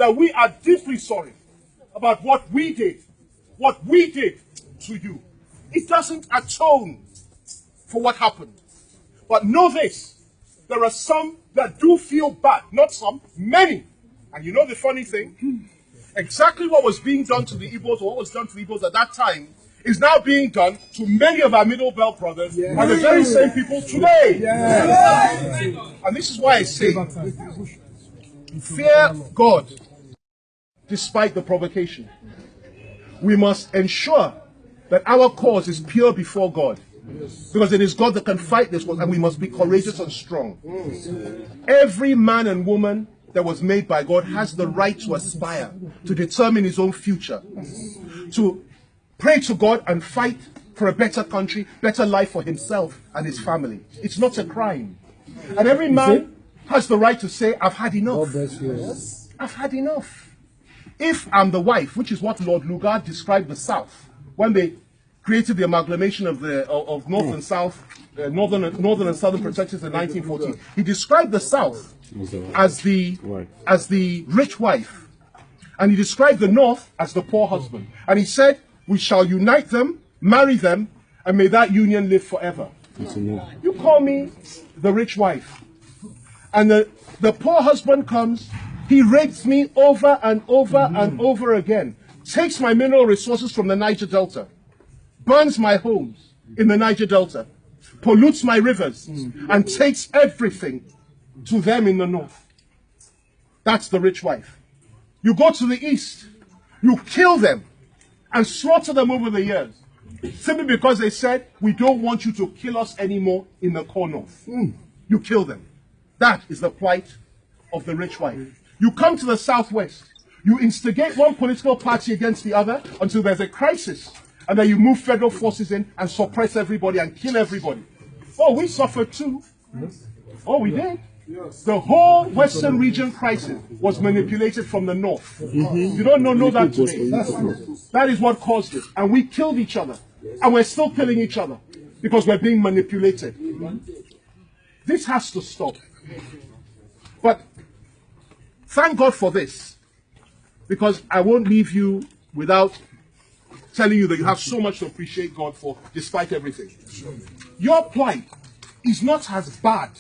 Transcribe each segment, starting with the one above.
that we are deeply sorry about what we did to you. It doesn't atone for what happened. But know this, there are some that do feel bad. Not some, many. And you know the funny thing? Exactly what was being done to the Igbos, or what was done to the Igbos at that time, is now being done to many of our Middle Belt brothers, and the very same people today. And this is why I say, fear God despite the provocation. We must ensure that our cause is pure before God, because it is God that can fight this one, and we must be courageous and strong. Every man and woman that was made by God has the right to aspire, to determine his own future, to pray to God and fight for a better country, better life for himself and his family. It's not a crime. And every man has the right to say, I've had enough. I've had enough. If I'm the wife, which is what Lord Lugard described the South, when they created the amalgamation of North and South, Northern and Southern protectors in 1914, he described the South as the rich wife, and he described the North as the poor husband. And he said, we shall unite them, marry them, and may that union live forever. You call me the rich wife, and the poor husband comes, he rapes me over and over and over again, takes my mineral resources from the Niger Delta, burns my homes in the Niger Delta, pollutes my rivers, and takes everything to them in the North. That's the rich wife. You go to the East, you kill them and slaughter them over the years, simply because they said, we don't want you to kill us anymore in the core North. You kill them. That is the plight of the rich wife. You come to the Southwest, you instigate one political party against the other until there's a crisis, and then you move federal forces in and suppress everybody and kill everybody. Oh, we suffered too. Oh, we did. The whole Western region crisis was manipulated from the North. You don't know that today. That is what caused it. And we killed each other. And we're still killing each other because we're being manipulated. This has to stop. But thank God for this, because I won't leave you without telling you that you have so much to appreciate God for, despite everything. Your plight is not as bad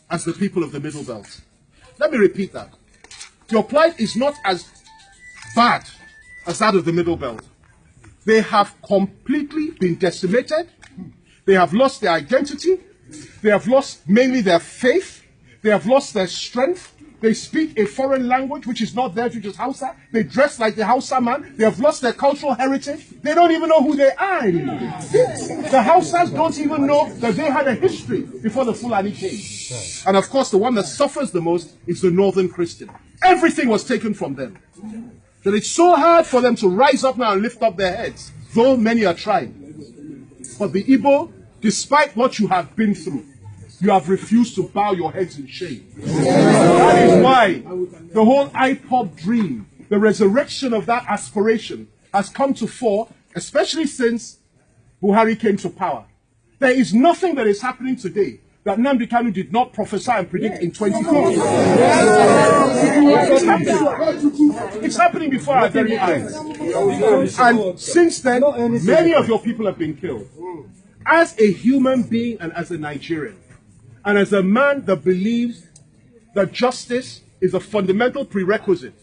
as the people of the Middle Belt. Let me repeat that. Your plight is not as bad as that of the Middle Belt. They have completely been decimated. They have lost their identity. They have lost mainly their faith. They have lost their strength. They speak a foreign language which is not theirs, which is Hausa. They dress like the Hausa man. They have lost their cultural heritage. They don't even know who they are anymore. The Hausas don't even know that they had a history before the Fulani came. And of course, the one that suffers the most is the Northern Christian. Everything was taken from them. So it's so hard for them to rise up now and lift up their heads, though many are trying. But the Igbo, despite what you have been through, you have refused to bow your heads in shame. That is why the whole IPOB dream, the resurrection of that aspiration, has come to fore, especially since Buhari came to power. There is nothing that is happening today that Nnamdi Kanu did not prophesy and predict in 2014. It's happening before our very eyes. And since then, many of your people have been killed. As a human being and as a Nigerian, and as a man that believes that justice is a fundamental prerequisite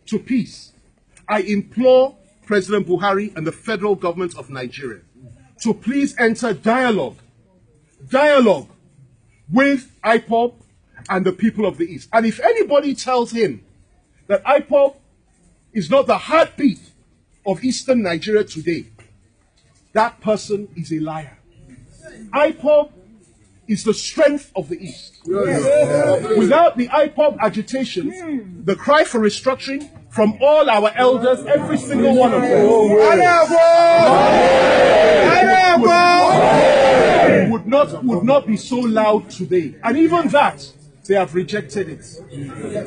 to peace, I implore President Buhari and the federal government of Nigeria to please enter dialogue with IPOB and the people of the East. And if anybody tells him that IPOB is not the heartbeat of Eastern Nigeria today, that person is a liar. IPOB is the strength of the East. Without the IPOB agitation, the cry for restructuring from all our elders, every single one of them, would not be so loud today. And even that, they have rejected it.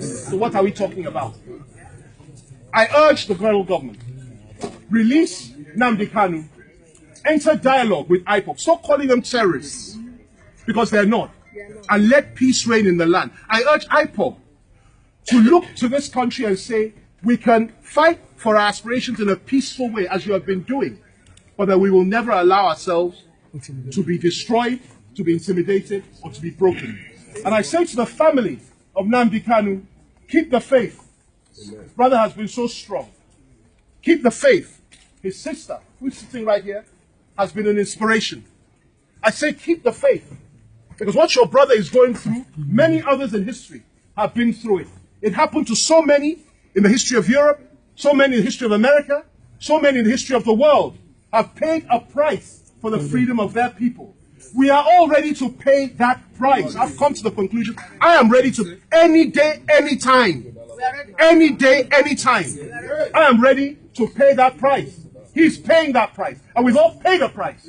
So what are we talking about? I urge the federal government, release Nnamdi Kanu, enter dialogue with IPOB. Stop calling them terrorists, because they're not. And let peace reign in the land. I urge IPOB to look to this country and say, we can fight for our aspirations in a peaceful way, as you have been doing, but that we will never allow ourselves to be destroyed, to be intimidated, or to be broken. And I say to the family of Nnamdi Kanu, keep the faith. Amen. Brother has been so strong. Keep the faith. His sister, who's sitting right here, has been an inspiration. I say keep the faith. Because what your brother is going through, many others in history have been through it. It happened to so many in the history of Europe, so many in the history of America, so many in the history of the world have paid a price for the freedom of their people. We are all ready to pay that price. I've come to the conclusion, I am ready to, any day, any time. Any day, any time. I am ready to pay that price. He's paying that price. And we've all paid a price.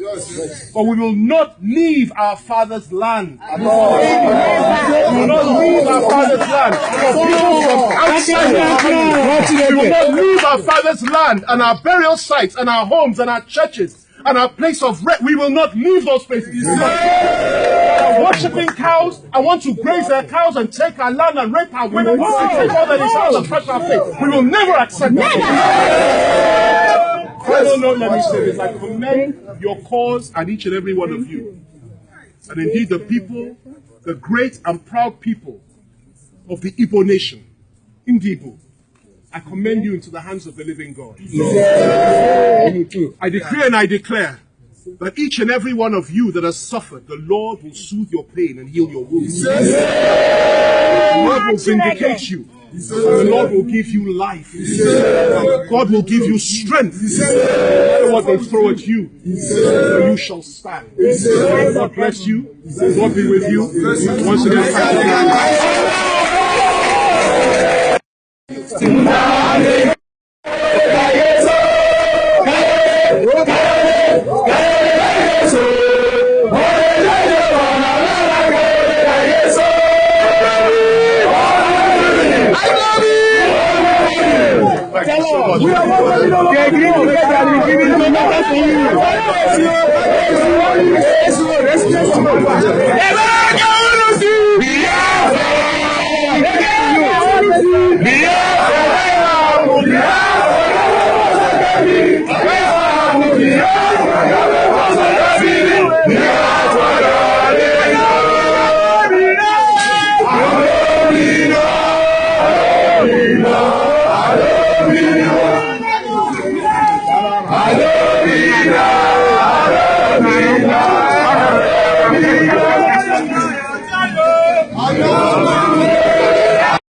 But we will not leave our father's land. We will not leave our father's land. For people from outside our country, we will not leave our father's land and our burial sites and our homes and our churches and our place of rest. We will not leave those places. Worshipping cows, I want to graze their cows and take our land and rape our women and take all that is ours and touch our faith. We will never accept that. No, let me say this. I commend your cause and each and every one of you. And indeed the people, the great and proud people of the Igbo nation, Indibo, I commend you into the hands of the living God. I decree and I declare that each and every one of you that has suffered, the Lord will soothe your pain and heal your wounds. The Lord will vindicate you. The Lord will give you life. God will give you strength. No matter what they throw at you, you shall stand. God bless you. God be with you. Once again, thank you. We are working